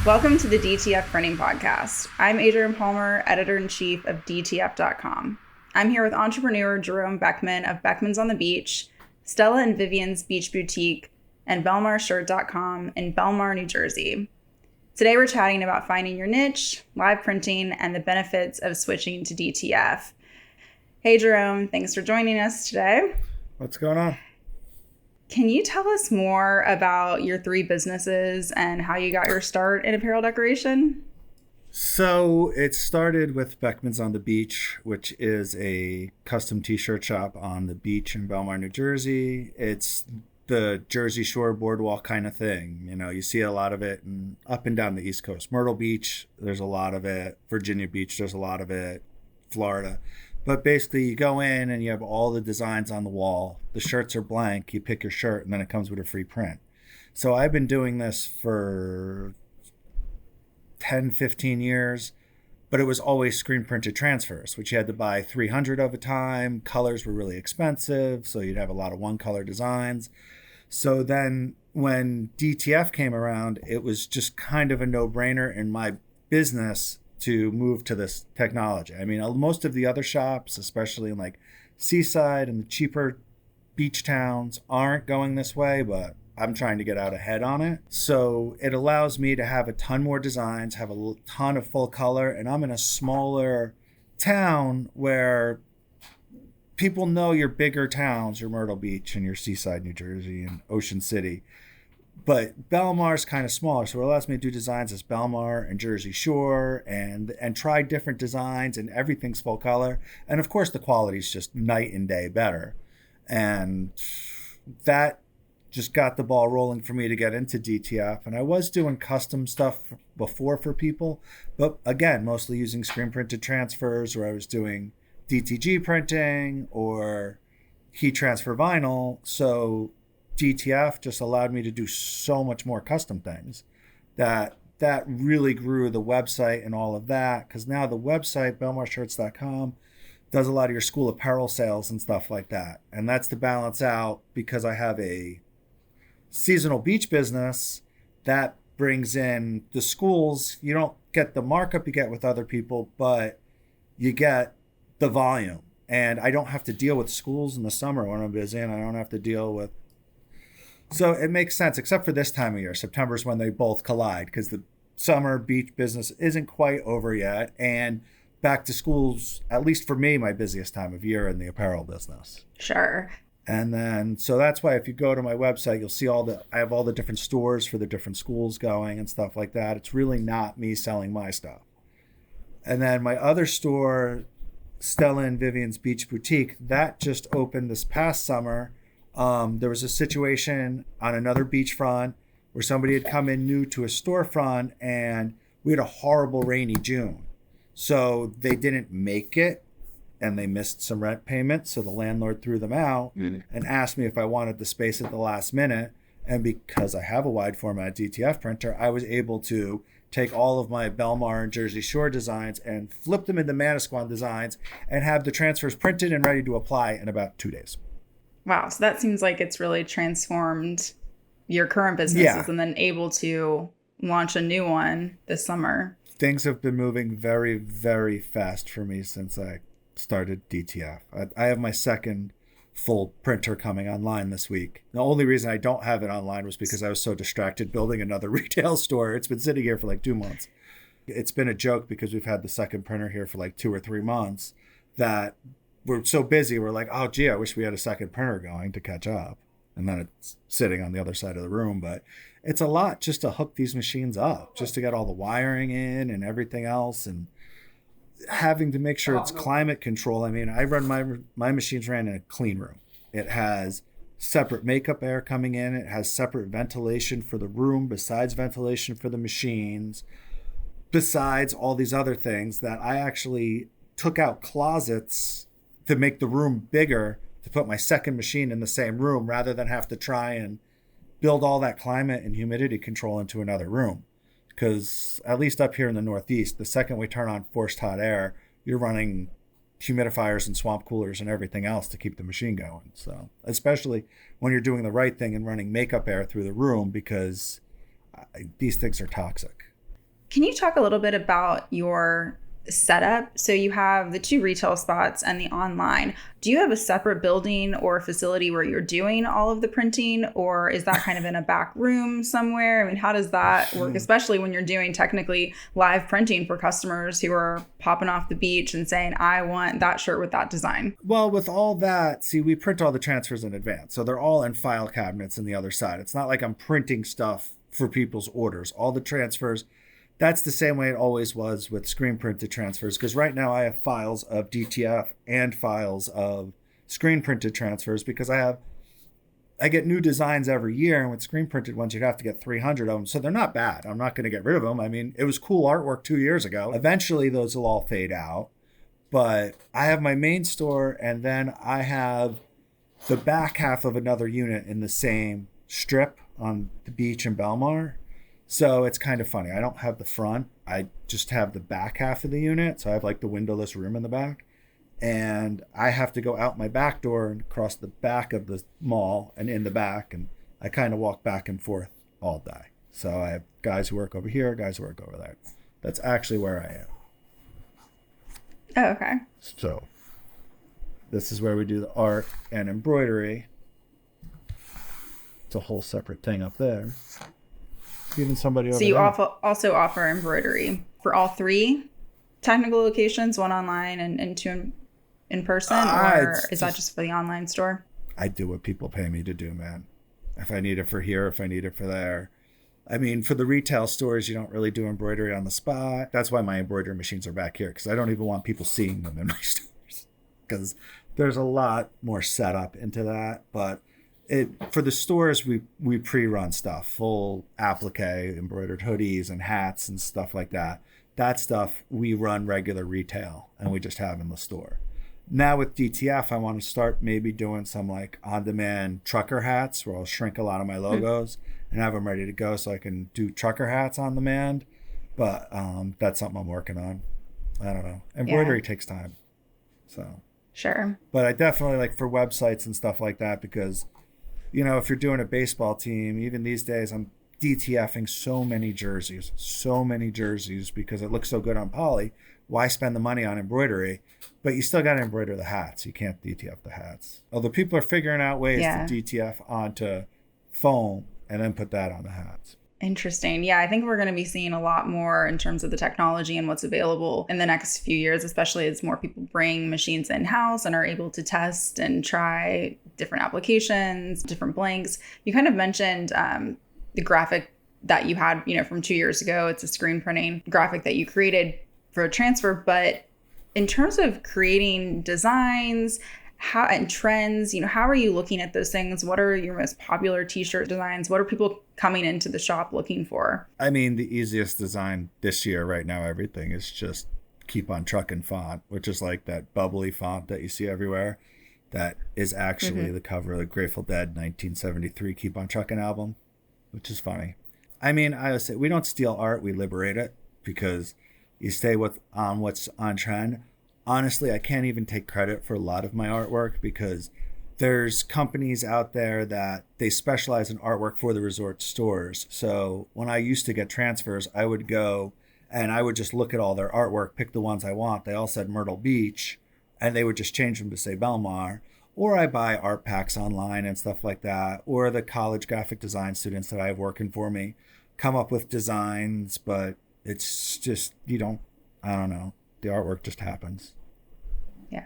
Welcome to the DTF Printing Podcast. I'm Adrienne Palmer, Editor-in-Chief of DTF.com. I'm here with entrepreneur Jerome Beckman of Beckmans on the Beach, Stella and Vivian's Beach Boutique, and BelmarShirt.com in Belmar, New Jersey. Today we're chatting about finding your niche, live printing, and the benefits of switching to DTF. Hey Jerome, thanks for joining us today. What's going on? Can you tell us more about your three businesses and how you got your start in apparel decoration? So it started with Beckmans on the Beach, which is a custom t-shirt shop on the beach in Belmar, New Jersey. It's the Jersey Shore boardwalk kind of thing. You know, you see a lot of it up and down the East Coast. Myrtle Beach, there's a lot of it. Virginia Beach, there's a lot of it. Florida. But basically, you go in and you have all the designs on the wall. The shirts are blank. You pick your shirt, and then it comes with a free print. So I've been doing this for 10, 15 years, but it was always screen printed transfers, which you had to buy 300 of a time. Colors were really expensive, so you'd have a lot of one-color designs. So then when DTF came around, it was just kind of a no-brainer in my business to move to this technology. I mean, most of the other shops, especially in like Seaside and the cheaper beach towns, aren't going this way, but I'm trying to get out ahead on it. So it allows me to have a ton more designs, have a ton of full color, and I'm in a smaller town where people know your bigger towns, your Myrtle Beach and your Seaside, New Jersey and Ocean City. But Belmar's kind of smaller, so it allows me to do designs as Belmar and Jersey Shore and try different designs, and everything's full color. And of course, the quality's just night and day better. And that just got the ball rolling for me to get into DTF. And I was doing custom stuff before for people, but again, mostly using screen printed transfers, or I was doing DTG printing or heat transfer vinyl. So DTF just allowed me to do so much more custom things that really grew the website and all of that. Because now the website, BelmarShirts.com, does a lot of your school apparel sales and stuff like that. And that's to balance out, because I have a seasonal beach business that brings in the schools. You don't get the markup you get with other people, but you get the volume. And I don't have to deal with schools in the summer when I'm busy, and I don't have to deal with. So it makes sense, except for this time of year. September is when they both collide, because the summer beach business isn't quite over yet. And back to school's, at least for me, my busiest time of year in the apparel business. Sure. And then, so that's why if you go to my website, you'll see I have all the different stores for the different schools going and stuff like that. It's really not me selling my stuff. And then my other store, Stella and Vivian's Beach Boutique, that just opened this past summer. There was a situation on another beachfront where somebody had come in new to a storefront, and we had a horrible rainy June. So they didn't make it, and they missed some rent payments. So the landlord threw them out and asked me if I wanted the space at the last minute. And because I have a wide format DTF printer, I was able to take all of my Belmar and Jersey Shore designs and flip them into Manasquan designs and have the transfers printed and ready to apply in about 2 days. Wow. So that seems like it's really transformed your current businesses and then able to launch a new one this summer. Things have been moving very, very fast for me since I started DTF. I have my second full printer coming online this week. The only reason I don't have it online was because I was so distracted building another retail store. It's been sitting here for like 2 months. It's been a joke because we've had the second printer here for like 2 or 3 months that we're so busy, we're like, oh, gee, I wish we had a second printer going to catch up. And then it's sitting on the other side of the room. But it's a lot just to hook these machines up, just to get all the wiring in and everything else, and having to make sure it's climate control. I mean, I run my machines ran in a clean room. It has separate makeup air coming in. It has separate ventilation for the room besides ventilation for the machines, besides all these other things that I actually took out closets to make the room bigger, to put my second machine in the same room rather than have to try and build all that climate and humidity control into another room. Because at least up here in the Northeast, the second we turn on forced hot air, you're running humidifiers and swamp coolers and everything else to keep the machine going. So especially when you're doing the right thing and running makeup air through the room, because these things are toxic. Can you talk a little bit about your setup? So you have the 2 retail spots and the online. Do you have a separate building or facility where you're doing all of the printing, or is that kind of in a back room somewhere? I mean, how does that work, especially when you're doing technically live printing for customers who are popping off the beach and saying, I want that shirt with that design? Well, with all that, see, we print all the transfers in advance. So they're all in file cabinets on the other side. It's not like I'm printing stuff for people's orders. All the transfers, that's the same way it always was with screen printed transfers. Because right now I have files of DTF and files of screen printed transfers because I get new designs every year. And with screen printed ones, you'd have to get 300 of them. So they're not bad. I'm not going to get rid of them. I mean, it was cool artwork 2 years ago. Eventually those will all fade out. But I have my main store, and then I have the back half of another unit in the same strip on the beach in Belmar. So it's kind of funny. I don't have the front. I just have the back half of the unit. So I have like the windowless room in the back. And I have to go out my back door and across the back of the mall and in the back. And I kind of walk back and forth all day. So I have guys who work over here, guys who work over there. That's actually where I am. Oh, okay. So this is where we do the art and embroidery. It's a whole separate thing up there. Even somebody over So you there. also offer embroidery for all 3 technical locations, 1 online and 2 in person, or is that just for the online store? I do what people pay me to do, man. If I need it for here, if I need it for there. I mean, for the retail stores, you don't really do embroidery on the spot. That's why my embroidery machines are back here, because I don't even want people seeing them in my stores, because there's a lot more setup into that. But for the stores, we pre-run stuff, full applique, embroidered hoodies and hats and stuff like that. That stuff we run regular retail and we just have in the store. Now with DTF, I want to start maybe doing some like on-demand trucker hats where I'll shrink a lot of my logos and have them ready to go so I can do trucker hats on demand. But that's something I'm working on. I don't know. Embroidery takes time. So Sure. But I definitely like for websites and stuff like that, because you know, if you're doing a baseball team, even these days, I'm DTFing so many jerseys because it looks so good on poly. Why spend the money on embroidery? But you still got to embroider the hats. You can't DTF the hats. Although people are figuring out ways to DTF onto foam and then put that on the hats. Interesting. Yeah, I think we're going to be seeing a lot more in terms of the technology and what's available in the next few years, especially as more people bring machines in-house and are able to test and try different applications, different blanks. You kind of mentioned the graphic that you had, from 2 years ago. It's a screen printing graphic that you created for a transfer. But in terms of creating designs, and trends, how are you looking at those things? What are your most popular t-shirt designs? What are people coming into the shop looking for? I mean, the easiest design this year right now, everything is just Keep on Truckin' font, which is like that bubbly font that you see everywhere. That is actually the cover of the Grateful Dead 1973 Keep on Truckin' album, which is funny. I mean, I would say we don't steal art, we liberate it, because you stay on what's on trend. Honestly, I can't even take credit for a lot of my artwork because there's companies out there that they specialize in artwork for the resort stores. So when I used to get transfers, I would go and I would just look at all their artwork, pick the ones I want. They all said Myrtle Beach, and they would just change them to say Belmar. Or I buy art packs online and stuff like that. Or the college graphic design students that I have working for me come up with designs, but it's just, I don't know. The artwork just happens. Yeah.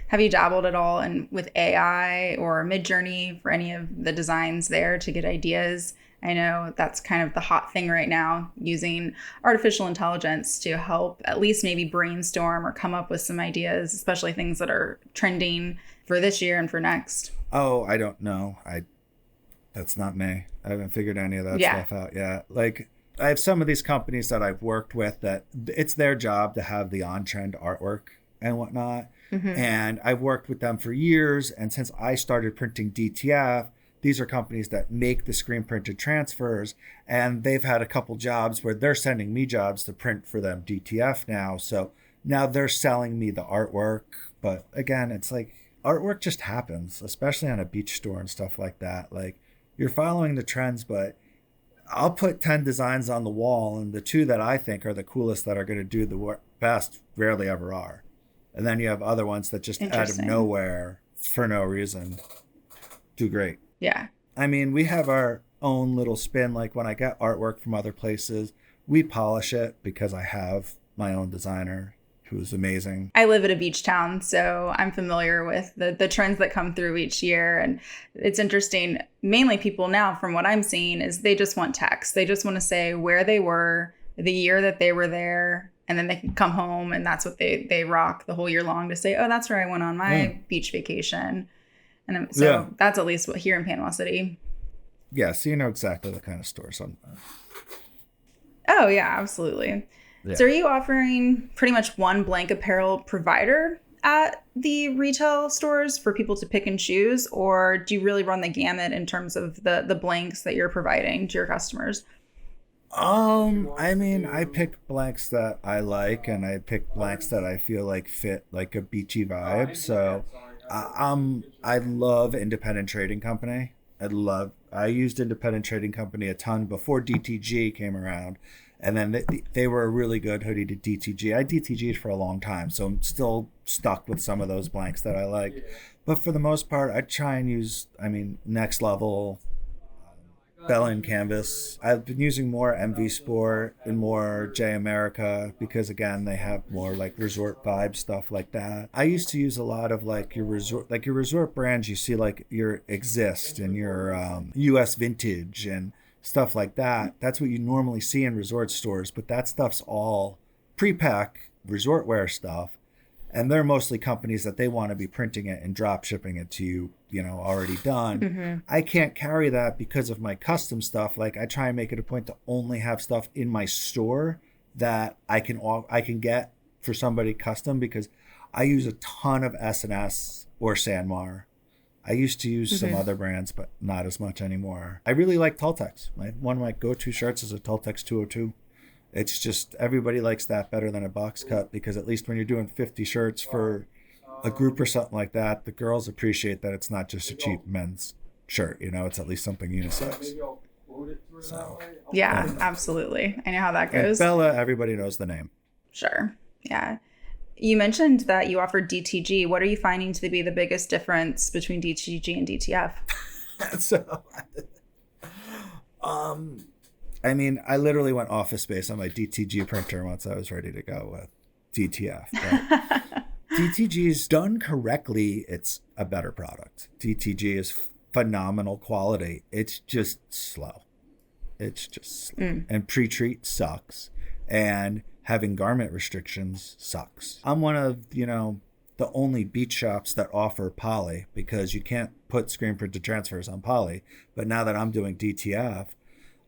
Have you dabbled at all with AI or Midjourney for any of the designs there to get ideas? I know that's kind of the hot thing right now, using artificial intelligence to help at least maybe brainstorm or come up with some ideas, especially things that are trending for this year and for next. Oh, I don't know. That's not me. I haven't figured any of that stuff out yet. Like, I have some of these companies that I've worked with that it's their job to have the on-trend artwork and whatnot. And I've worked with them for years. And since I started printing DTF, these are companies that make the screen printed transfers. And they've had a couple jobs where they're sending me jobs to print for them DTF now. So now they're selling me the artwork. But again, it's like artwork just happens, especially on a beach store and stuff like that. Like, you're following the trends, but I'll put 10 designs on the wall, and the 2 that I think are the coolest that are going to do the best rarely ever are. And then you have other ones that just out of nowhere, for no reason, do great. Yeah. I mean, we have our own little spin. Like when I get artwork from other places, we polish it because I have my own designer who's amazing. I live at a beach town, so I'm familiar with the trends that come through each year. And it's interesting. Mainly people now, from what I'm seeing, is they just want text. They just want to say where they were, the year that they were there, and then they can come home and that's what they rock the whole year long to say, oh, that's where I went on my beach vacation. And so that's at least what here in Panama City. Yeah, so you know exactly the kind of stores I'm. Oh, yeah, absolutely. Yeah. So are you offering pretty much one blank apparel provider at the retail stores for people to pick and choose? Or do you really run the gamut in terms of the blanks that you're providing to your customers? I mean, I pick blanks that I like, and I pick blanks that I feel like fit like a beachy vibe. So I love Independent Trading Company. I used Independent Trading Company a ton before DTG came around. And then they were a really good hoodie to DTG. I DTG'd for a long time, so I'm still stuck with some of those blanks that I like. But for the most part, I try and use, Next Level, Bella and Canvas. I've been using more MV Sport and more J America because, again, they have more like resort vibe stuff like that. I used to use a lot of like your resort brands. You see like your Exist and your US Vintage and stuff like that. That's what you normally see in resort stores, but that stuff's all pre-pack resort wear stuff, and they're mostly companies that they want to be printing it and drop shipping it to you, already done. Mm-hmm. I can't carry that because of my custom stuff. Like I try and make it a point to only have stuff in my store that I can get for somebody custom, because I use a ton of S&S or Sanmar. I used to use some other brands, but not as much anymore. I really like Tultex. One of my go-to shirts is a Tultex 202. It's just, everybody likes that better than a box cut, because at least when you're doing 50 shirts for a group or something like that, the girls appreciate that it's not just a cheap men's shirt. It's at least something unisex. So yeah, absolutely. I know how that goes. And Bella, everybody knows the name. Sure. Yeah. You mentioned that you offer DTG. What are you finding to be the biggest difference between DTG and DTF? So, I literally went Office Space on my DTG printer once I was ready to go with DTF. But DTG is done correctly. It's a better product. DTG is phenomenal quality. It's just slow. And pre-treat sucks. And having garment restrictions sucks. I'm one of, the only beach shops that offer poly, because you can't put screen printed transfers on poly. But now that I'm doing DTF,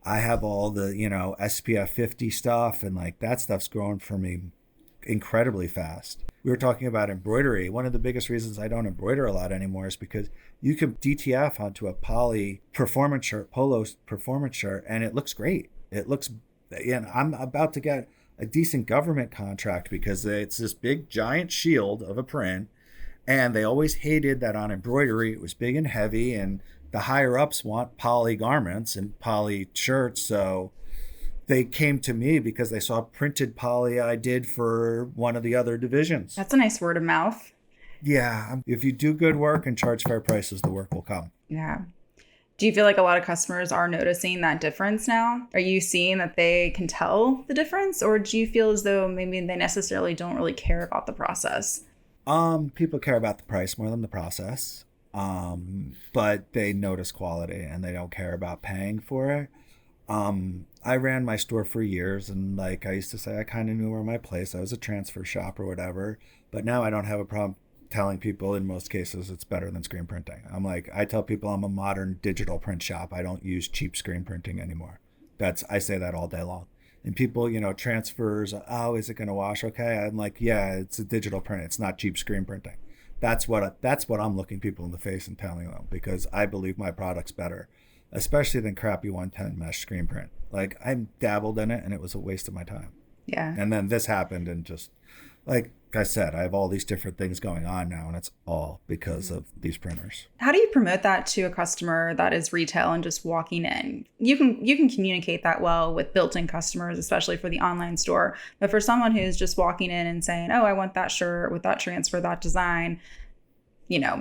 I have all the, SPF 50 stuff, and like that stuff's growing for me incredibly fast. We were talking about embroidery. One of the biggest reasons I don't embroider a lot anymore is because you can DTF onto a poly performance shirt, polo performance shirt, and it looks great. And I'm about to get a decent government contract because it's this big giant shield of a print, and they always hated that on embroidery it was big and heavy, and the higher ups want poly garments and poly shirts. So they came to me because they saw printed poly I did for one of the other divisions. That's a nice word of mouth. Yeah, if you do good work and charge fair prices, the work will come. Yeah. Do you feel like a lot of customers are noticing that difference now? Are you seeing that they can tell the difference, or do you feel as though maybe they necessarily don't really care about the process? People care about the price more than the process, but they notice quality and they don't care about paying for it. I ran my store for years, and like I used to say, I kind of knew where my place. I was a transfer shop or whatever, but now I don't have a problem telling people in most cases it's better than screen printing. I tell people I'm a modern digital print shop. I don't use cheap screen printing anymore. I say that all day long. And people, transfers, oh, is it going to wash okay? I'm like, yeah, it's a digital print. It's not cheap screen printing. That's what I'm looking people in the face and telling them, because I believe my product's better, especially than crappy 110 mesh screen print. Like I dabbled in it and it was a waste of my time. Yeah. And then this happened and just Like I said, I have all these different things going on now, and it's all because of these printers. How do you promote that to a customer that is retail and just walking in? You can communicate that well with built-in customers, especially for the online store. But for someone who's just walking in and saying, "Oh, I want that shirt with that transfer, that design,"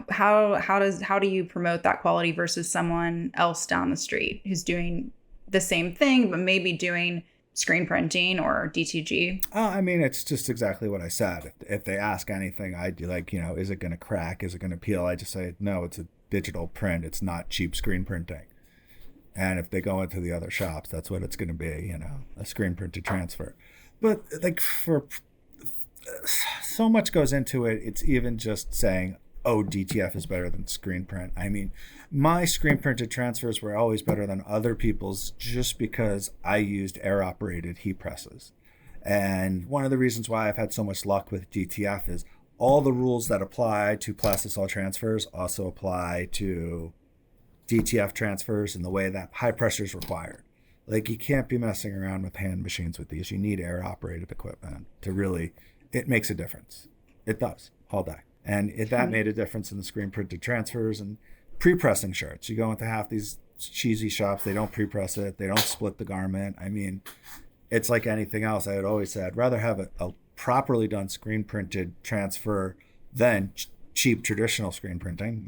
how do you promote that quality versus someone else down the street who's doing the same thing but maybe doing screen printing or DTG? I mean, it's just exactly what I said. If they ask anything, I do like, is it going to crack? Is it going to peel? I just say, no, it's a digital print. It's not cheap screen printing. And if they go into the other shops, that's what it's going to be, a screen printed transfer. But like for so much goes into it. It's even just saying, oh, DTF is better than screen print. I mean, my screen printed transfers were always better than other people's just because I used air operated heat presses. And one of the reasons why I've had so much luck with DTF is all the rules that apply to plastisol transfers also apply to DTF transfers in the way that high pressure is required. Like, you can't be messing around with hand machines with these. You need air operated equipment to really, it makes a difference. It does, all day. And that made a difference in the screen printed transfers and pre-pressing shirts. You go into half these cheesy shops, they don't pre-press it, they don't split the garment. I mean, it's like anything else. I would always say I'd rather have a properly done screen printed transfer than cheap traditional screen printing.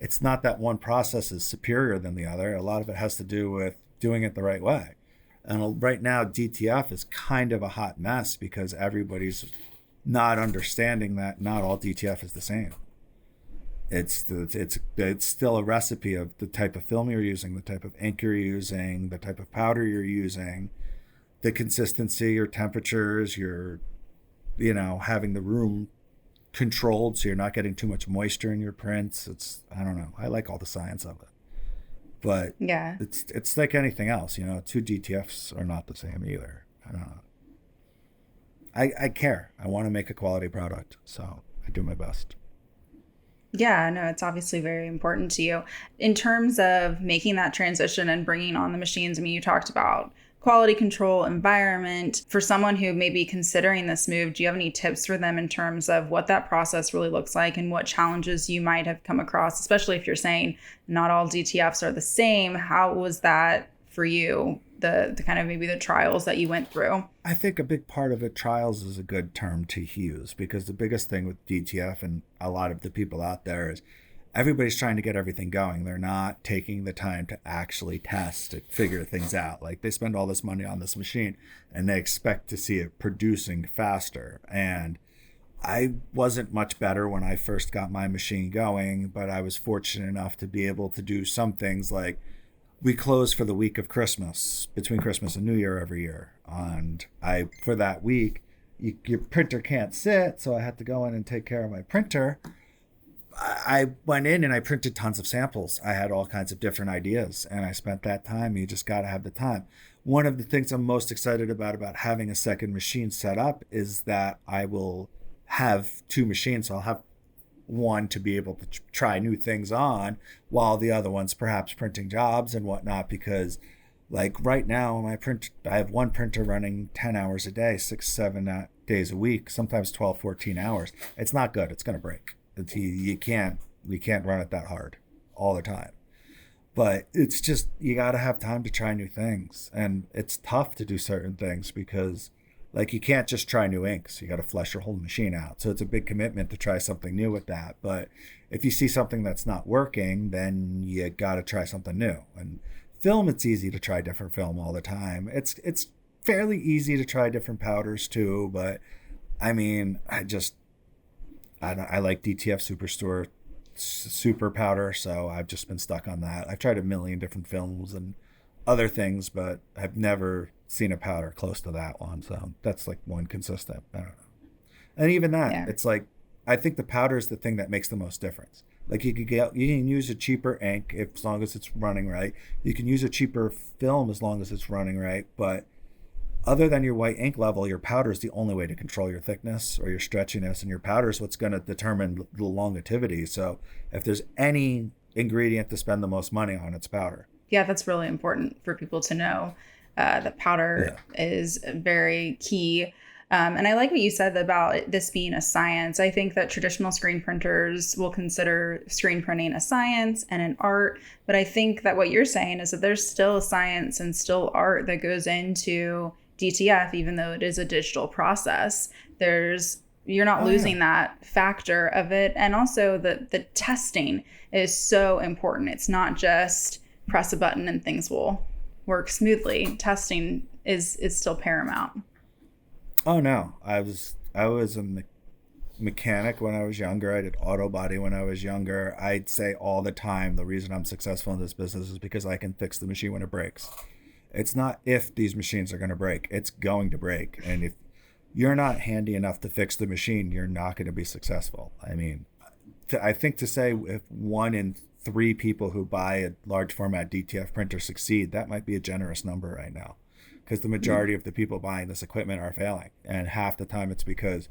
It's not that one process is superior than the other. A lot of it has to do with doing it the right way. And right now, DTF is kind of a hot mess because everybody's not understanding that not all DTF is the same. It's still a recipe of the type of film you're using, the type of ink you're using, the type of powder you're using, the consistency, your temperatures, your, having the room controlled so you're not getting too much moisture in your prints. I don't know. I like all the science of it. But yeah, it's like anything else, two DTFs are not the same either. I don't know. I care. I want to make a quality product, so I do my best. Yeah, no, it's obviously very important to you. In terms of making that transition and bringing on the machines, I mean, you talked about quality control, environment. For someone who may be considering this move, do you have any tips for them in terms of what that process really looks like and what challenges you might have come across, especially if you're saying not all DTFs are the same? How was that for you? The kind of maybe the trials that you went through? I think a big part of it, trials is a good term to use, because the biggest thing with DTF and a lot of the people out there is everybody's trying to get everything going. They're not taking the time to actually test and figure things out. Like, they spend all this money on this machine and they expect to see it producing faster. And I wasn't much better when I first got my machine going, but I was fortunate enough to be able to do some things like, we close for the week of Christmas, between Christmas and New Year every year. And for that week, your printer can't sit, so I had to go in and take care of my printer. I went in and I printed tons of samples. I had all kinds of different ideas, and I spent that time. You just got to have the time. One of the things I'm most excited about having a second machine set up is that I will have two machines. So I'll have one to be able to try new things on while the other one's perhaps printing jobs and whatnot, because like right now I have one printer running 10 hours a day, 6-7 days a week, sometimes 12-14 hours. It's not good. It's going to break. We can't run it that hard all the time. But it's just, you got to have time to try new things. And it's tough to do certain things because like, you can't just try new inks. You got to flesh your whole machine out. So it's a big commitment to try something new with that. But if you see something that's not working, then you got to try something new. And film, it's easy to try different film all the time. It's fairly easy to try different powders too. But I mean, I like DTF Superstore super powder. So I've just been stuck on that. I've tried a million different films and other things, but I've never seen a powder close to that one. So that's like one consistent. I don't know. And even that, It's like, I think the powder is the thing that makes the most difference. Like, you can use a cheaper ink as long as it's running right. You can use a cheaper film as long as it's running right. But other than your white ink level, your powder is the only way to control your thickness or your stretchiness, and your powder is what's going to determine the longevity. So if there's any ingredient to spend the most money on, it's powder. Yeah, that's really important for people to know. That powder is very key. And I like what you said about this being a science. I think that traditional screen printers will consider screen printing a science and an art. But I think that what you're saying is that there's still a science and still art that goes into DTF, even though it is a digital process. You're not losing that factor of it. And also the testing is so important. It's not just press a button and things will work smoothly. Testing is still paramount. Oh no, I was a mechanic when I was younger. I did auto body when I was younger. I'd say all the time the reason I'm successful in this business is because I can fix the machine when it breaks. It's not if these machines are going to break, it's going to break. And if you're not handy enough to fix the machine, you're not going to be successful. I mean, I think to say if 1 in 3 people who buy a large format DTF printer succeed, that might be a generous number right now, because the majority of the people buying this equipment are failing. And half the time it's because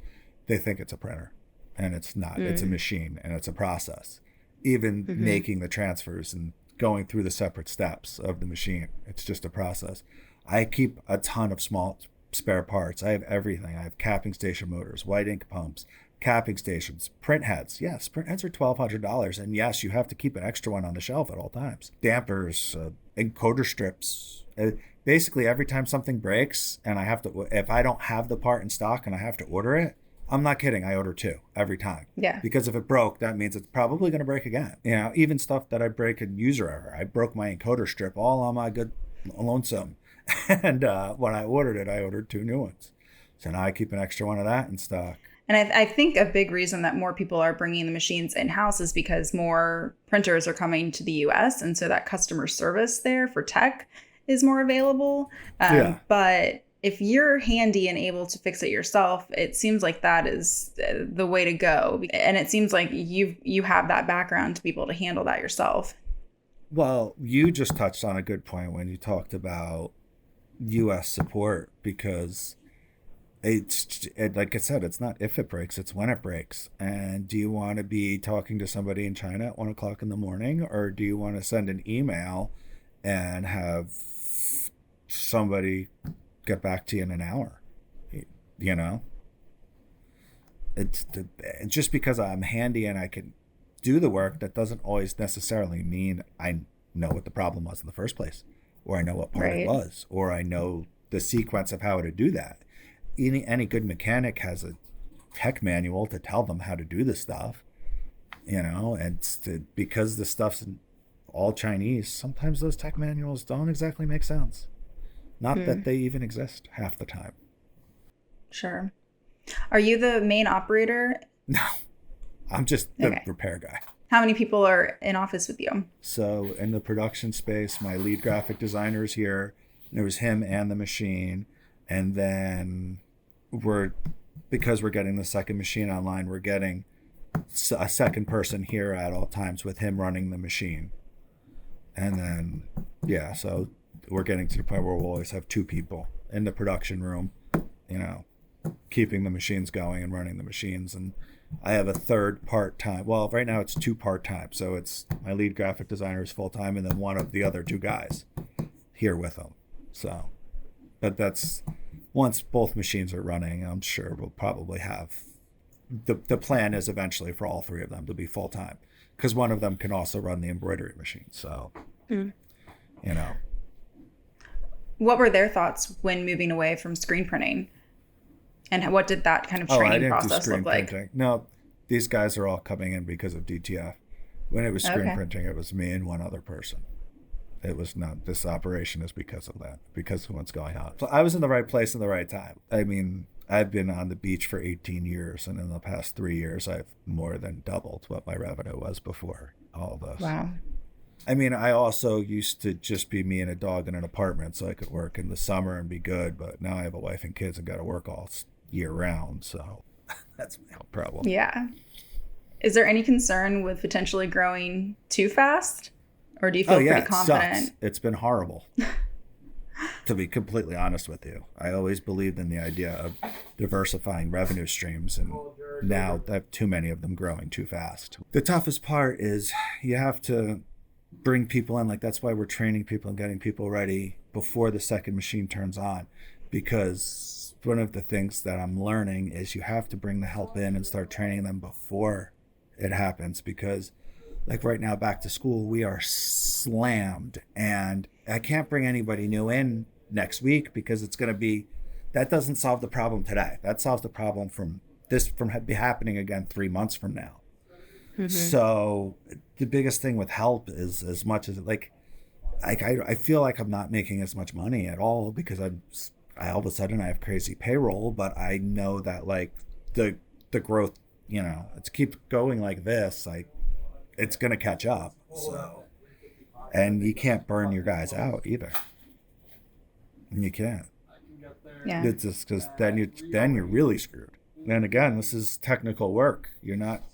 they think it's a printer and it's not. It's a machine and it's a process. Even making the transfers and going through the separate steps of the machine, it's just a process. I keep a ton of small spare parts. I have everything. I have capping station motors, white ink pumps, capping stations, print heads. Yes, print heads are $1,200. And yes, you have to keep an extra one on the shelf at all times. Dampers, encoder strips. Basically, every time something breaks and if I don't have the part in stock and I have to order it, I'm not kidding, I order 2 every time. Yeah. Because if it broke, that means it's probably going to break again. Even stuff that I break in user error. I broke my encoder strip all on my good lonesome. And when I ordered it, I ordered 2 new ones. So now I keep an extra one of that in stock. And I think a big reason that more people are bringing the machines in-house is because more printers are coming to the US. And so that customer service there for tech is more available. But if you're handy and able to fix it yourself, it seems like that is the way to go. And it seems like you have that background to be able to handle that yourself. Well, you just touched on a good point when you talked about US support, because like I said, it's not if it breaks, it's when it breaks. And do you want to be talking to somebody in China at 1 o'clock in the morning, or do you want to send an email and have somebody get back to you in an hour? It's just because I'm handy and I can do the work, that doesn't always necessarily mean I know what the problem was in the first place, or I know what part it was, or I know the sequence of how to do that. Any good mechanic has a tech manual to tell them how to do this stuff, and because the stuff's all Chinese, sometimes those tech manuals don't exactly make sense. Not that they even exist half the time. Sure. Are you the main operator? No, I'm just the repair guy. How many people are in office with you? So in the production space, my lead graphic designer is here. There was him and the machine. And then because we're getting the second machine online, we're getting a second person here at all times with him running the machine. And then, so we're getting to the point where we'll always have 2 people in the production room, keeping the machines going and running the machines. And I have a third part-time. Well, right now it's 2 part-time. So it's my lead graphic designer is full-time, and then one of the other 2 guys here with him. So, but that's, once both machines are running, I'm sure we'll probably have, the plan is eventually for all 3 of them to be full-time, because one of them can also run the embroidery machine. So, What were their thoughts when moving away from screen printing? And what did that kind of training process look like? Printing. No, these guys are all coming in because of DTF. When it was screen printing, it was me and one other person. It was not, this operation is because of that, because of what's going on. So I was in the right place in the right time. I mean, I've been on the beach for 18 years, and in the past 3 years, I've more than doubled what my revenue was before all of this. Wow. I mean, I also used to just be me and a dog in an apartment, so I could work in the summer and be good. But now I have a wife and kids and got to work all year round. So that's my problem. Yeah. Is there any concern with potentially growing too fast? Or do you feel pretty confident? Sucks. It's been horrible. To be completely honest with you, I always believed in the idea of diversifying revenue streams, and now I have too many of them growing too fast. The toughest part is you have to bring people in. Like, that's why we're training people and getting people ready before the second machine turns on, because one of the things that I'm learning is you have to bring the help in and start training them before it happens, because like right now, back to school, we are slammed, and I can't bring anybody new in next week because it's going to be, that doesn't solve the problem today. That solves the problem from happening again 3 months from now. Mm-hmm. So the biggest thing with help is, as much as I feel like I'm not making as much money at all because I all of a sudden I have crazy payroll, but I know that like the growth, it's keep going like this, like it's going to catch up. So, and you can't burn your guys out either. And you can't. Yeah. It's just because then you're really screwed. And again, this is technical work. You're not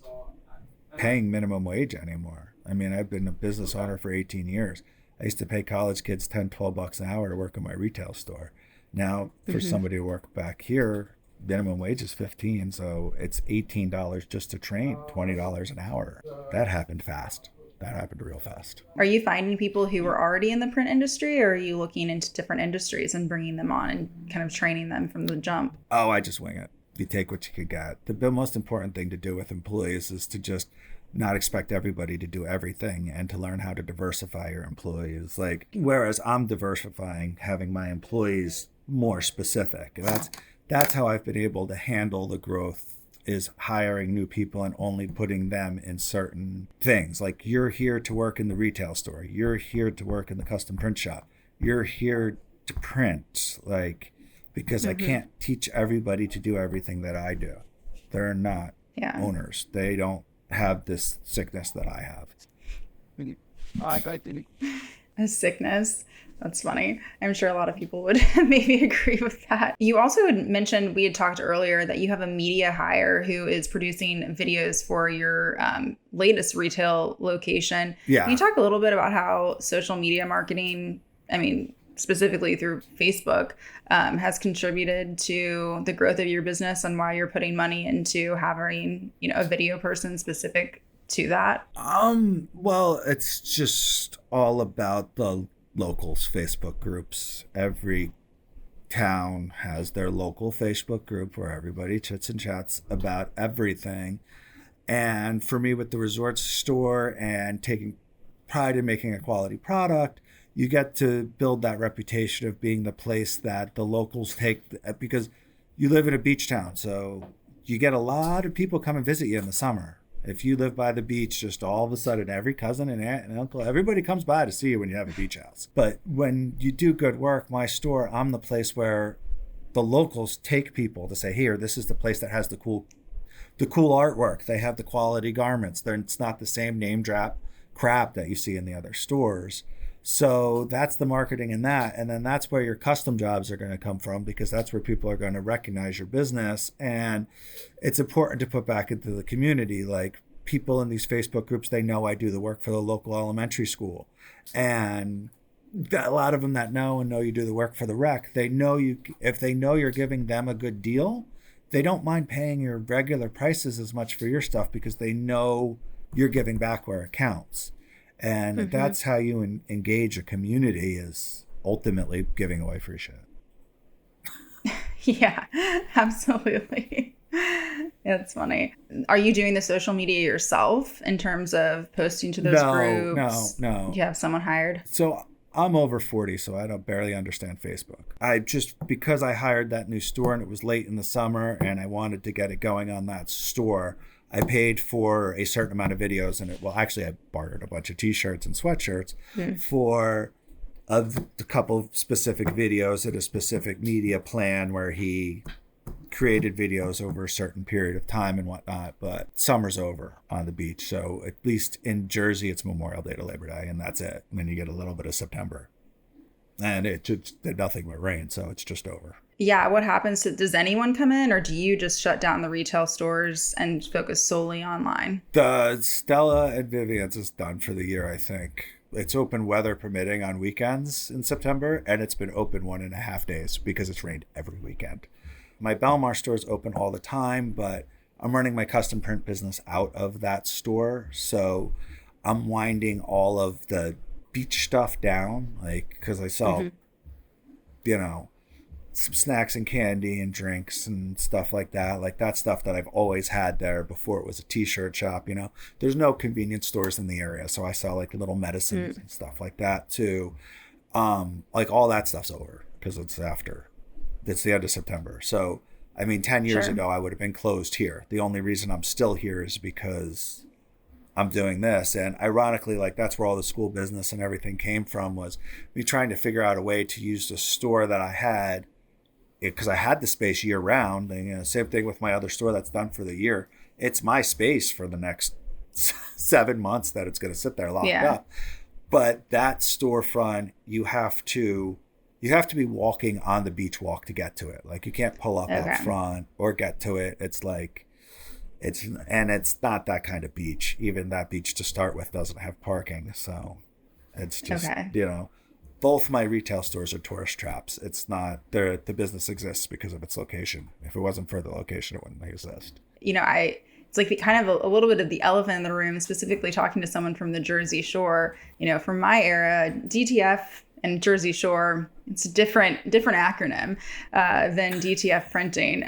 paying minimum wage anymore. I mean, I've been a business owner for 18 years. I used to pay college kids $10-12 an hour to work in my retail store. Now, for somebody to work back here, minimum wage is $15, so it's $18 just to train, $20 an hour. That happened fast. That happened real fast. Are you finding people who were already in the print industry, or are you looking into different industries and bringing them on and kind of training them from the jump? Oh, I just wing it. You take what you could get. The most important thing to do with employees is to just not expect everybody to do everything and to learn how to diversify your employees. Like, whereas I'm diversifying, having my employees more specific. That's how I've been able to handle the growth, is hiring new people and only putting them in certain things. Like, you're here to work in the retail store. You're here to work in the custom print shop. You're here to print, like, because I can't teach everybody to do everything that I do. They're not owners. They don't have this sickness that I have. A sickness? That's funny. I'm sure a lot of people would maybe agree with that. You also had mentioned, we had talked earlier, that you have a media hire who is producing videos for your latest retail location. Yeah. Can you talk a little bit about how social media marketing, I mean, specifically through Facebook, has contributed to the growth of your business, and why you're putting money into having, a video person specific to that? Well, it's just all about the locals Facebook groups. Every town has their local Facebook group where everybody chits and chats about everything. And for me, with the resort store and taking pride in making a quality product, you get to build that reputation of being the place that the locals take, because you live in a beach town. So you get a lot of people come and visit you in the summer. If you live by the beach, just all of a sudden, every cousin and aunt and uncle, everybody comes by to see you when you have a beach house. But when you do good work, my store, I'm the place where the locals take people to say, here, this is the place that has the cool artwork. They have the quality garments. It's not the same name drop crap that you see in the other stores. So that's the marketing in that. And then that's where your custom jobs are going to come from, because that's where people are going to recognize your business. And it's important to put back into the community. Like, people in these Facebook groups, they know I do the work for the local elementary school. And a lot of them that know you do the work for the rec, they know you, if they know you're giving them a good deal, they don't mind paying your regular prices as much for your stuff, because they know you're giving back where it counts. And that's how you engage a community, is ultimately giving away free shit. Yeah, absolutely. That's funny. Are you doing the social media yourself in terms of posting to those groups? No. Do you have someone hired? So I'm over 40, so I don't barely understand Facebook. Because I hired that new store and it was late in the summer and I wanted to get it going on that store, I paid for a certain amount of videos, and I bartered a bunch of t-shirts and sweatshirts for a couple of specific videos at a specific media plan where he created videos over a certain period of time and whatnot. But summer's over on the beach, so at least in Jersey, it's Memorial Day to Labor Day, and that's it. And then you get a little bit of September. And it just did nothing but rain, so it's just over. Yeah, what happens does anyone come in, or do you just shut down the retail stores and focus solely online? The Stella and Vivian's is done for the year, I think. It's open weather permitting on weekends in September, and it's been open 1.5 days because it's rained every weekend. My Belmar store is open all the time, but I'm running my custom print business out of that store, so I'm winding all of the beach stuff down, like, because I sell, some snacks and candy and drinks and stuff like that. Like that stuff that I've always had there before it was a t-shirt shop, you know. There's no convenience stores in the area, so I sell like little medicines and stuff like that too. Like all that stuff's over because it's the end of September. So I mean 10 years ago I would have been closed here. The only reason I'm still here is because I'm doing this. And ironically, like that's where all the school business and everything came from, was me trying to figure out a way to use the store that I had, because I had the space year round. And, you know, same thing with my other store that's done for the year. It's my space for the next 7 months that it's going to sit there locked up. But that storefront, you have to be walking on the beach walk to get to it. Like you can't pull up out front or get to it. It's like, it's not that kind of beach. Even that beach to start with doesn't have parking. So it's just, you know, both my retail stores are tourist traps. It's not, the business exists because of its location. If it wasn't for the location, it wouldn't exist. You know, it's like the kind of a little bit of the elephant in the room, specifically talking to someone from the Jersey Shore. You know, from my era, DTF and Jersey Shore, it's a different acronym than DTF printing.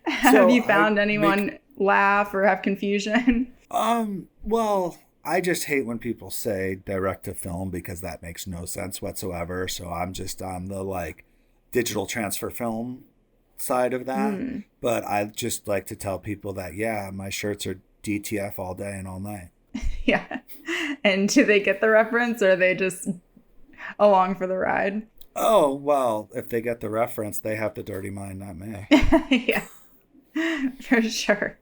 Have you found anyone laugh or have confusion? Well, I just hate when people say direct to film because that makes no sense whatsoever. So I'm just on the like digital transfer film side of that. But I just like to tell people that, yeah, my shirts are DTF all day and all night. Yeah. And do they get the reference, or are they just along for the ride? Oh, well, if they get the reference, they have the dirty mind, not me. Yeah, for sure.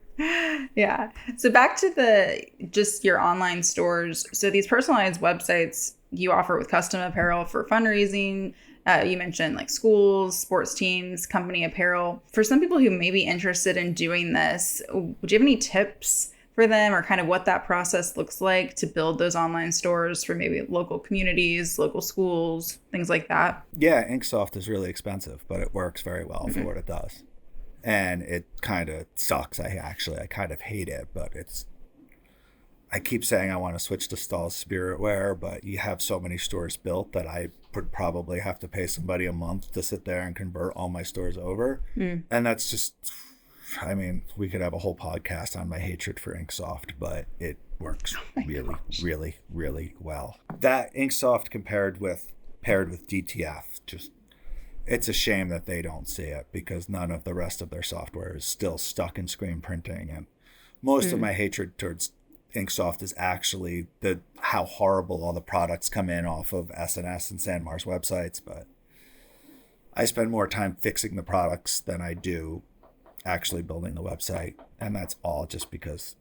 Yeah. So back to just your online stores. So these personalized websites you offer with custom apparel for fundraising. You mentioned like schools, sports teams, company apparel. For some people who may be interested in doing this, would you have any tips for them, or kind of what that process looks like to build those online stores for maybe local communities, local schools, things like that? Yeah, Inksoft is really expensive, but it works very well for what it does. And it kind of sucks. I kind of hate it, but I keep saying I want to switch to Stahl's Spiritwear, but you have so many stores built that I would probably have to pay somebody a month to sit there and convert all my stores over. And that's just, I mean, we could have a whole podcast on my hatred for Inksoft, but it works really, really well. That Inksoft paired with DTF, just, it's a shame that they don't see it, because none of the rest of their software is still stuck in screen printing. And most of my hatred towards Inksoft is actually how horrible all the products come in off of SNS and Sanmar's websites. But I spend more time fixing the products than I do actually building the website, and that's all just because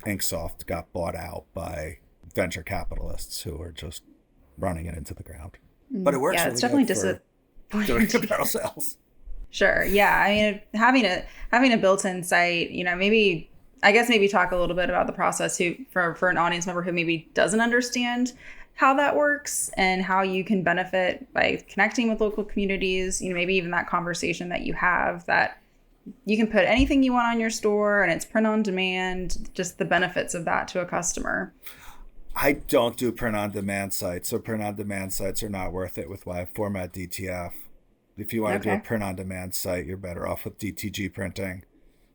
Inksoft got bought out by venture capitalists who are just running it into the ground. But it works. Yeah, it's definitely disappointing. Doing apparel sales. Sure. Yeah. I mean, having a built-in site, you know, maybe talk a little bit about the process for an audience member who maybe doesn't understand how that works and how you can benefit by connecting with local communities. You know, maybe even that conversation that you have, that you can put anything you want on your store and it's print on demand, just the benefits of that to a customer. I don't do print on demand sites. So print on demand sites are not worth it with wide format DTF. If you want to do a print on demand site, you're better off with DTG printing,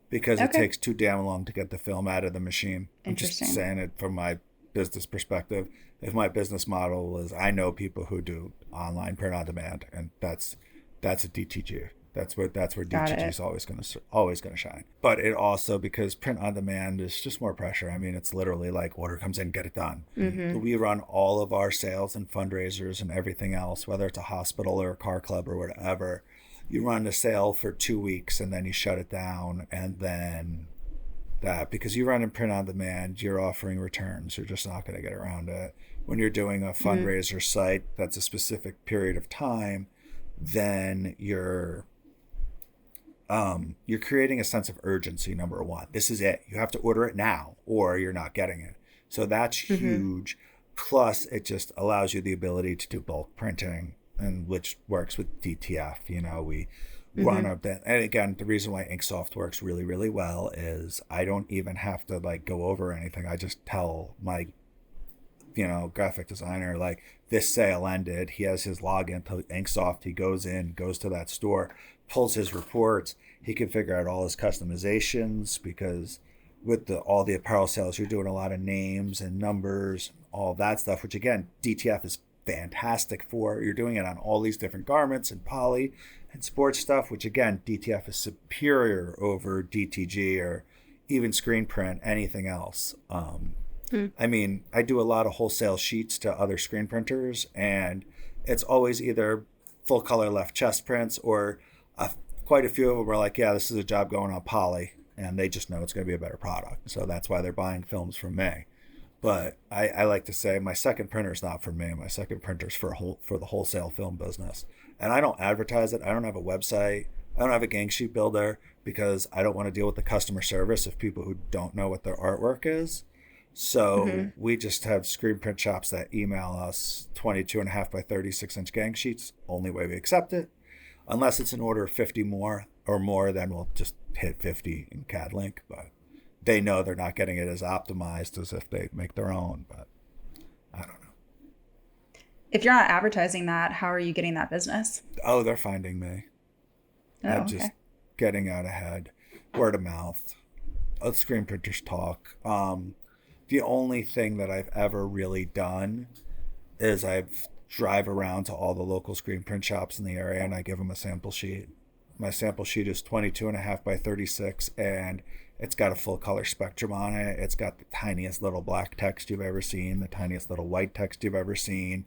because it takes too damn long to get the film out of the machine. I'm just saying it from my business perspective. If my business model is, I know people who do online print on demand, and that's a DTG. That's where DTG is always going to shine. But it also, because print on demand is just more pressure. I mean, it's literally like order comes in, get it done. We run all of our sales and fundraisers and everything else, whether it's a hospital or a car club or whatever. You run the sale for 2 weeks and then you shut it down, and then that, because you run in print on demand, you're offering returns. You're just not going to get around it. When you're doing a fundraiser site that's a specific period of time, then you're creating a sense of urgency. Number one, this is it. You have to order it now or you're not getting it. So that's huge. Plus, it just allows you the ability to do bulk printing, and which works with DTF. You know, we run a bit. And again, the reason why Inksoft works really, really well is I don't even have to like go over anything. I just tell graphic designer, like this sale ended. He has his login to Inksoft. He goes to that store, pulls his reports. He can figure out all his customizations, because with all the apparel sales, you're doing a lot of names and numbers, all that stuff, which again, DTF is fantastic for. You're doing it on all these different garments and poly and sports stuff, which again, DTF is superior over DTG or even screen print, anything else. I mean, I do a lot of wholesale sheets to other screen printers, and it's always either full color left chest prints, or quite a few of them are like, yeah, this is a job going on poly, and they just know it's going to be a better product. So that's why they're buying films from me. But I like to say my second printer is not for me. My second printer is for the wholesale film business. And I don't advertise it. I don't have a website. I don't have a gang sheet builder, because I don't want to deal with the customer service of people who don't know what their artwork is. So we just have screen print shops that email us 22.5 by 36-inch gang sheets. Only way we accept it. Unless it's an order of 50 more, then we'll just hit 50 in CAD link. But they know they're not getting it as optimized as if they make their own. But I don't know. If you're not advertising that, how are you getting that business? Oh, they're finding me. Oh, I'm just getting out ahead. Word of mouth. Screen printers talk. The only thing that I've ever really done is I've drive around to all the local screen print shops in the area, and I give them a sample sheet. My sample sheet is 22.5 by 36, and it's got a full color spectrum on it. It's got the tiniest little black text you've ever seen, the tiniest little white text you've ever seen,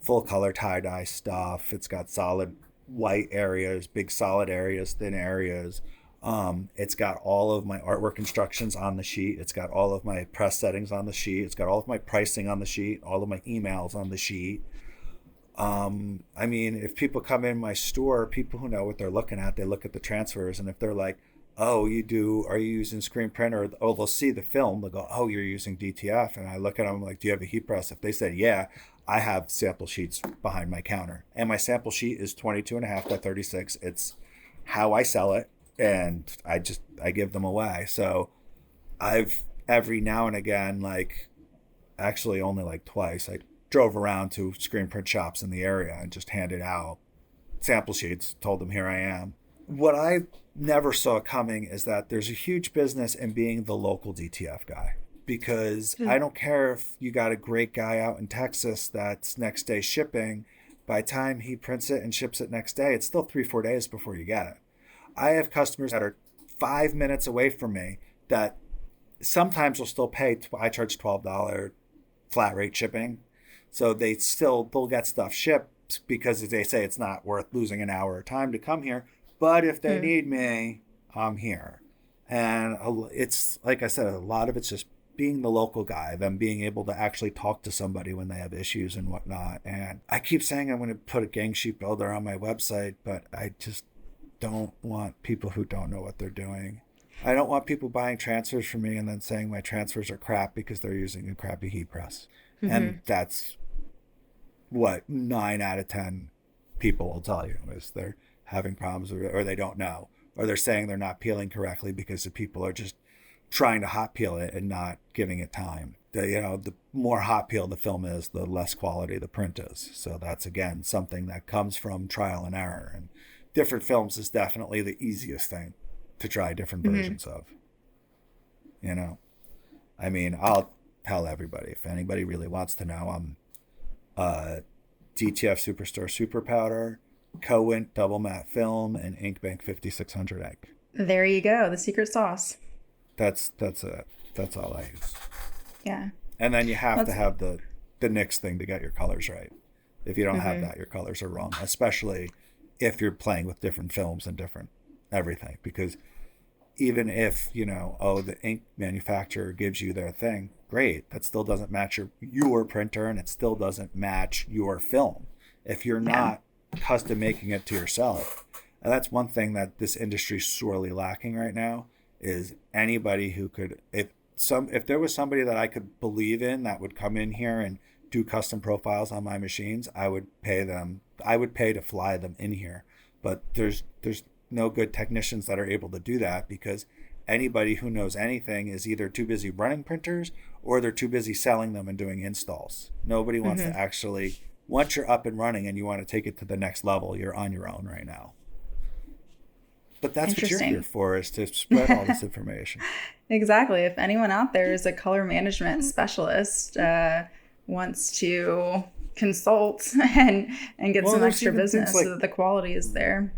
full color tie-dye stuff. It's got solid white areas, big solid areas, thin areas. It's got all of my artwork instructions on the sheet. It's got all of my press settings on the sheet. It's got all of my pricing on the sheet, all of my emails on the sheet. I mean, if people come in my store, people who know what they're looking at, they look at the transfers, and if they're like, oh, are you using screen print? Or, oh, they'll see the film, they'll go, oh, you're using DTF. And I look at them like, do you have a heat press? If they said, yeah, I have sample sheets behind my counter. And my sample sheet is 22.5 by 36. It's how I sell it, and I give them away. So I've every now and again, like actually only like twice, I drove around to screen print shops in the area and just handed out sample sheets, told them, here I am. What I never saw coming is that there's a huge business in being the local DTF guy, because I don't care if you got a great guy out in Texas that's next day shipping. By the time he prints it and ships it next day, it's still 3-4 days before you get it. I have customers that are 5 minutes away from me that sometimes will still pay. I charge $12 flat rate shipping. So they'll get stuff shipped, because they say it's not worth losing an hour of time to come here. But if they need me, I'm here. And it's, like I said, a lot of it's just being the local guy, them being able to actually talk to somebody when they have issues and whatnot. And I keep saying I'm going to put a gang sheet builder on my website, but I just don't want people who don't know what they're doing. I don't want people buying transfers from me and then saying my transfers are crap because they're using a crappy heat press. And that's what 9 out of 10 people will tell you, is they're having problems, or they don't know, or they're saying they're not peeling correctly because the people are just trying to hot peel it and not giving it time. The more hot peel the film is, the less quality the print is. So that's, again, something that comes from trial and error. And different films is definitely the easiest thing to try different versions of. I mean, I'll tell everybody, if anybody really wants to know, I'm DTF Superstore Super Powder, Coent Double Matte Film, and Inkbank 5600 ink. There you go, the secret sauce. That's it. That's all I use. Yeah. And then you have to have the NIX thing to get your colors right. If you don't have that, your colors are wrong, especially if you're playing with different films and different everything. Because even if, the ink manufacturer gives you their thing, great, that still doesn't match your printer, and it still doesn't match your film if you're not custom making it to yourself. And that's one thing that this industry is sorely lacking right now, is anybody who could, if there was somebody that I could believe in that would come in here and do custom profiles on my machines, I would pay them. I would pay to fly them in here. But there's no good technicians that are able to do that, because anybody who knows anything is either too busy running printers or they're too busy selling them and doing installs. Nobody wants to actually, once you're up and running and you want to take it to the next level, you're on your own right now. But that's what you're here for, is to spread all this information. Exactly. If anyone out there is a color management specialist, wants to consult and get some extra business so that the quality is there.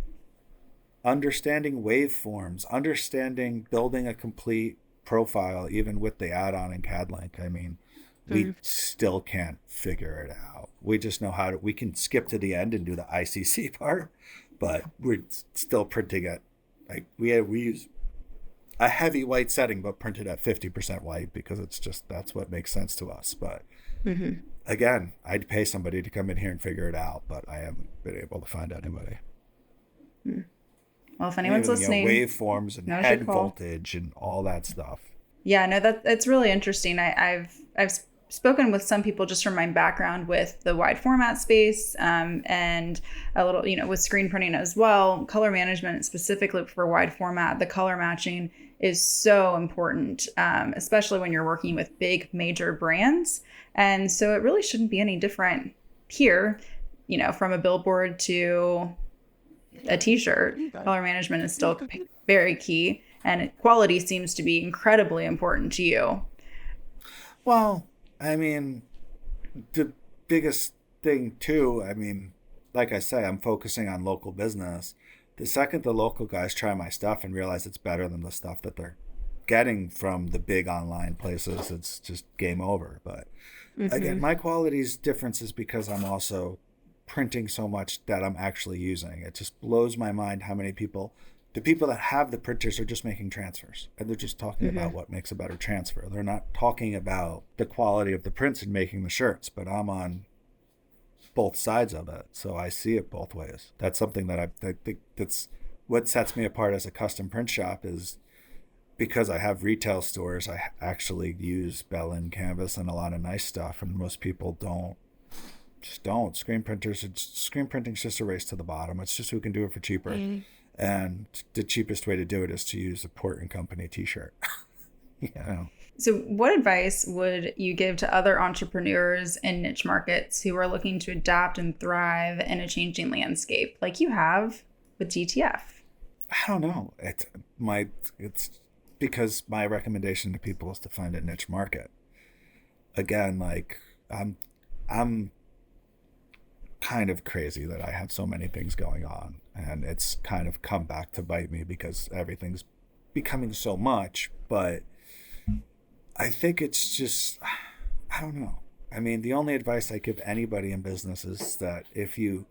Understanding waveforms, understanding building a complete profile, even with the add-on in CAD-Link. I mean, we still can't figure it out. We just know how to, we can skip to the end and do the ICC part, but we're still printing at, like, we use a heavy white setting, but printed at 50% white because it's just, that's what makes sense to us. But again, I'd pay somebody to come in here and figure it out, but I haven't been able to find anybody. Well, if anyone's listening, waveforms and head voltage and all that stuff. Yeah, no, that's really interesting. I've spoken with some people just from my background with the wide format space, and a little, with screen printing as well. Color management specifically for wide format, the color matching is so important, especially when you're working with big major brands. And so it really shouldn't be any different here, from a billboard to a t-shirt. Color management is still very key, and quality seems to be incredibly important to you. Well, I mean, the biggest thing too, I mean, like I say, I'm focusing on local business. The second the local guys try my stuff and realize it's better than the stuff that they're getting from the big online places, it's just game over. But again, my quality's difference is because I'm also printing so much that I'm actually using. It just blows my mind how many people, the people that have the printers are just making transfers, and they're just talking about what makes a better transfer. They're not talking about the quality of the prints and making the shirts, but I'm on both sides of it, so I see it both ways. That's something that I think that's what sets me apart as a custom print shop, is because I have retail stores, I actually use Bellin canvas and a lot of nice stuff, and most people don't. Screen printing's just a race to the bottom. It's just who can do it for cheaper. And the cheapest way to do it is to use a Port and Company t-shirt. So what advice would you give to other entrepreneurs in niche markets who are looking to adapt and thrive in a changing landscape like you have with DTF? I don't know. It's because my recommendation to people is to find a niche market. Again, like I'm kind of crazy that I have so many things going on, and it's kind of come back to bite me because everything's becoming so much. But I think it's just, I don't know. I mean, the only advice I give anybody in business is that if you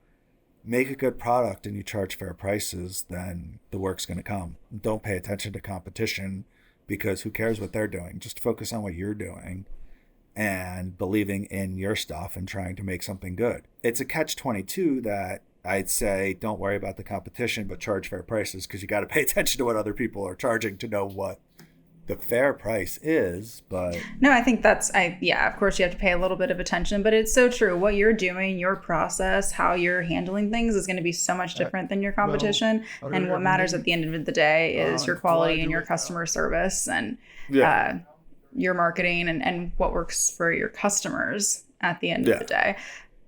make a good product and you charge fair prices, then the work's going to come. Don't pay attention to competition, because who cares what they're doing? Just focus on what you're doing and believing in your stuff and trying to make something good. It's a catch-22 that I'd say don't worry about the competition, but charge fair prices, because you got to pay attention to what other people are charging to know what the fair price is. But no, I think of course you have to pay a little bit of attention, but it's so true. What you're doing, your process, how you're handling things is going to be so much different than your competition. And what matters at the end of the day is your quality and your customer service and your marketing and what works for your customers at the end of the day.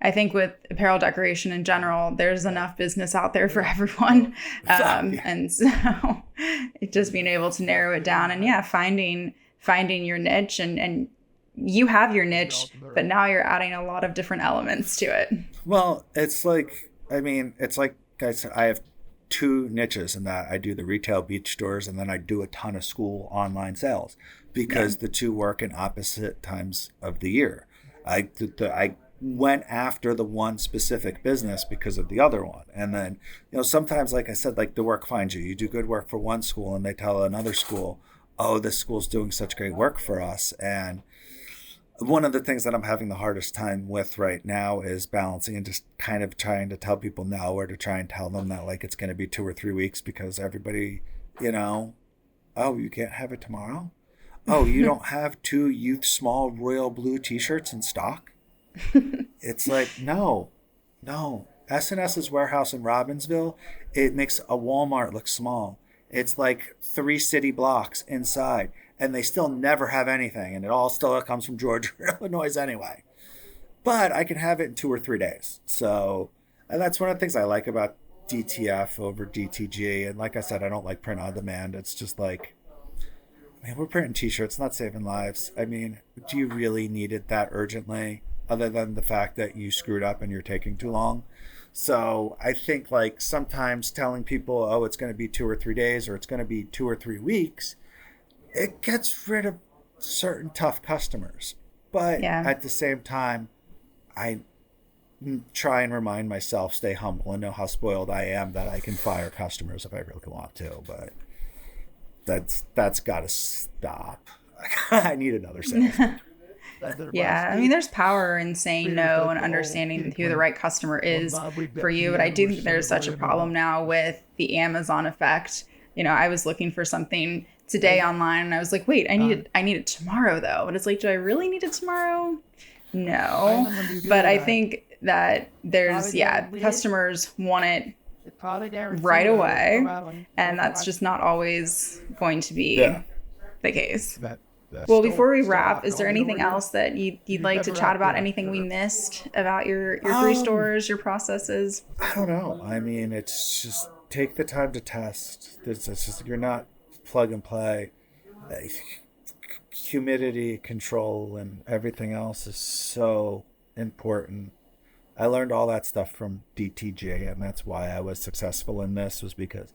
I think with apparel decoration in general, there's enough business out there for everyone. And so it's just being able to narrow it down and finding your niche, and you have your niche, but now you're adding a lot of different elements to it. Well, it's like I said, I have two niches in that I do the retail beach stores, and then I do a ton of school online sales, because the two work in opposite times of the year. I went after the one specific business because of the other one. And then, sometimes, like I said, like the work finds you. You do good work for one school and they tell another school, oh, this school's doing such great work for us. And one of the things that I'm having the hardest time with right now is balancing and just kind of trying to tell people no, or to try and tell them that like it's going to be 2 or 3 weeks, because everybody, oh, you can't have it tomorrow? Oh, you don't have 2 youth small royal blue t-shirts in stock? It's like, no. S&S's warehouse in Robbinsville, it makes a Walmart look small. It's like 3 city blocks inside, and they still never have anything, and it all still comes from Georgia or Illinois anyway. But I can have it in 2 or 3 days. So, and that's one of the things I like about DTF over DTG. And like I said, I don't like print on demand. It's just like, man, we're printing t-shirts, not saving lives. I mean, do you really need it that urgently, other than the fact that you screwed up and you're taking too long? So I think like sometimes telling people, oh, it's going to be 2 or 3 days or it's going to be 2 or 3 weeks, it gets rid of certain tough customers. But at the same time, I try and remind myself, stay humble and know how spoiled I am that I can fire customers if I really want to. But that's got to stop. I need another salesman. Yeah, I mean, there's power in saying no and understanding who the right customer is for you. But I do think there's such a problem now with the Amazon effect. You know, I was looking for something today online and I was like, wait, I need it tomorrow though. And it's like, do I really need it tomorrow? No. But I think that there's, customers want it right away. And that's just not always going to be the case. Well, before we wrap, is there anything else that you'd like to chat about? Anything we missed about your 3 stores, your processes? I don't know. I mean, it's just take the time to test. It's just, you're not plug and play. Humidity control and everything else is so important. I learned all that stuff from DTG, and that's why I was successful in this, was because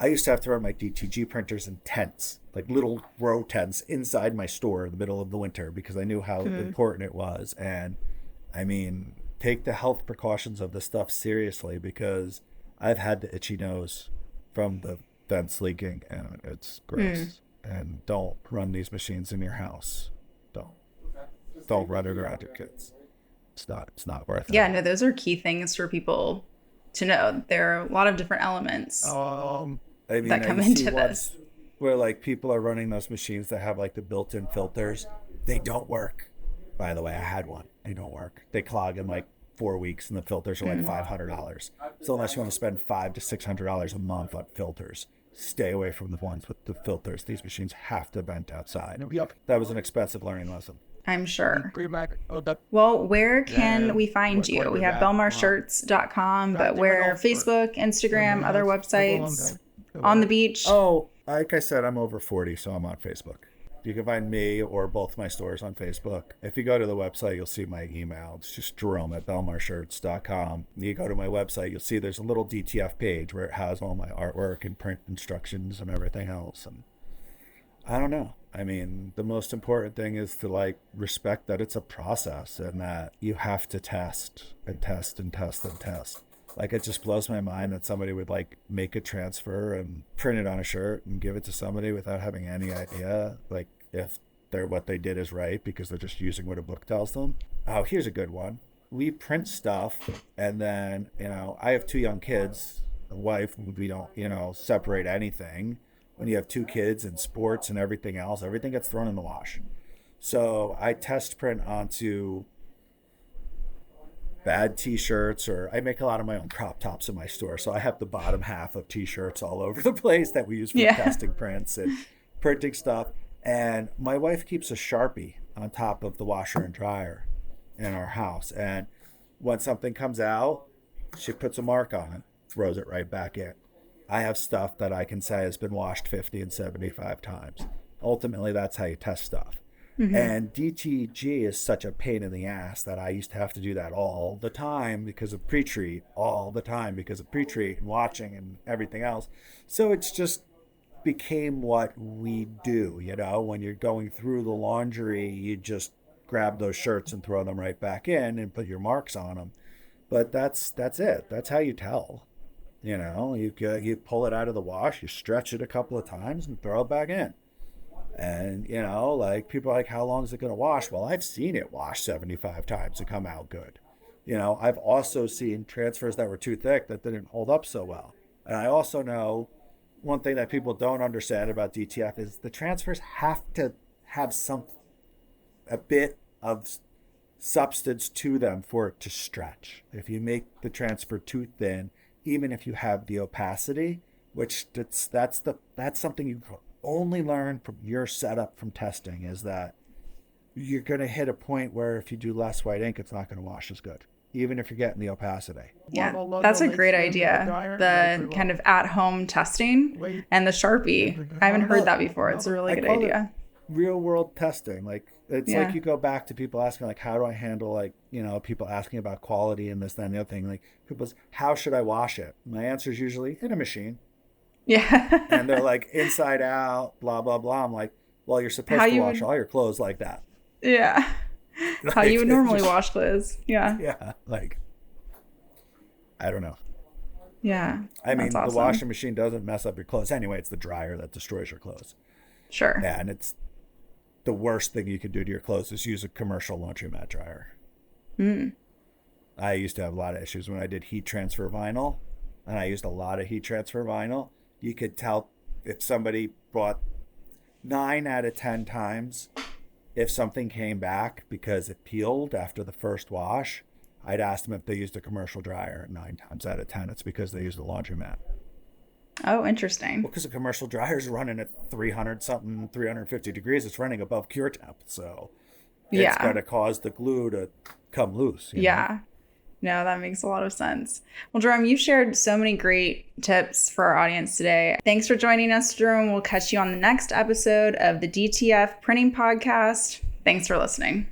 I used to have to run my DTG printers in tents, like little row tents inside my store in the middle of the winter, because I knew how important it was. And I mean, take the health precautions of this stuff seriously, because I've had the itchy nose from the vents leaking, and it's gross. And don't run these machines in your house. Don't run it around your kids. It's not worth it. Yeah, no, those are key things for people to know. There are a lot of different elements that come into this. Where like people are running those machines that have like the built-in filters. They don't work. By the way, I had one. They don't work. They clog in like 4 weeks, and the filters are like $500. So unless you want to spend $500 to $600 a month on filters, stay away from the ones with the filters. These machines have to vent outside. That was an expensive learning lesson. I'm sure. Well, where can we find you? We have belmarshirts.com, but where? Facebook, Instagram, other websites? On the beach? Oh, like I said, I'm over 40, so I'm on Facebook. You can find me or both my stores on Facebook. If you go to the website, you'll see my email. It's just Jerome at belmarshirts.com. You go to my website, you'll see there's a little DTF page where it has all my artwork and print instructions and everything else. And I don't know. I mean, the most important thing is to like respect that it's a process and that you have to test and test and test and test. Like, it just blows my mind that somebody would like make a transfer and print it on a shirt and give it to somebody without having any idea, like, if what they did is right, because they're just using what a book tells them. Oh, here's a good one. We print stuff, and then, I have 2 young kids, a wife. We don't, separate anything. When you have 2 kids and sports and everything else, everything gets thrown in the wash. So I test print onto bad t-shirts, or I make a lot of my own crop tops in my store. So I have the bottom half of t-shirts all over the place that we use for testing prints and printing stuff. And my wife keeps a Sharpie on top of the washer and dryer in our house. And when something comes out, she puts a mark on it, throws it right back in. I have stuff that I can say has been washed 50 and 75 times. Ultimately, that's how you test stuff. And DTG is such a pain in the ass that I used to have to do that all the time because of pre-treat, and watching and everything else. So it's just became what we do, when you're going through the laundry, you just grab those shirts and throw them right back in and put your marks on them. But that's it. That's how you tell. You pull it out of the wash, you stretch it a couple of times and throw it back in. And, like, people are like, how long is it going to wash? Well, I've seen it wash 75 times and come out good. I've also seen transfers that were too thick that didn't hold up so well. And I also know one thing that people don't understand about DTF is the transfers have to have a bit of substance to them for it to stretch. If you make the transfer too thin, even if you have the opacity, which that's something you only learn from your setup from testing, is that you're going to hit a point where if you do less white ink, it's not going to wash as good, even if you're getting the opacity. Yeah, that's a great idea. The kind of at-home testing and the Sharpie. I haven't heard that before. It's a really good idea. Real world testing. Like, it's like you go back to people asking, like, how do I handle, like, you know, people asking about quality and this, that, and the other thing. Like, people's, how should I wash it? My answer is usually in a machine. Yeah. And they're like, inside out, blah, blah, blah. I'm like, well, you're supposed to wash all your clothes like that. Yeah. Like, how you would normally wash clothes. Yeah. Yeah. Like, I don't know. Yeah. I mean, the washing machine doesn't mess up your clothes. Anyway, it's the dryer that destroys your clothes. Sure. Yeah, and it's the worst thing you can do to your clothes is use a commercial laundromat dryer. I used to have a lot of issues when I did heat transfer vinyl, and I used a lot of heat transfer vinyl. You could tell if somebody bought 9 out of 10 times, if something came back because it peeled after the first wash, I'd ask them if they used a commercial dryer. 9 times out of 10, it's because they used a laundromat. Oh, interesting. Well, because a commercial dryer is running at 350 degrees. It's running above cure temp. So it's going to cause the glue to come loose. You know? No, that makes a lot of sense. Well, Jerome, you've shared so many great tips for our audience today. Thanks for joining us, Jerome. We'll catch you on the next episode of the DTF Printing Podcast. Thanks for listening.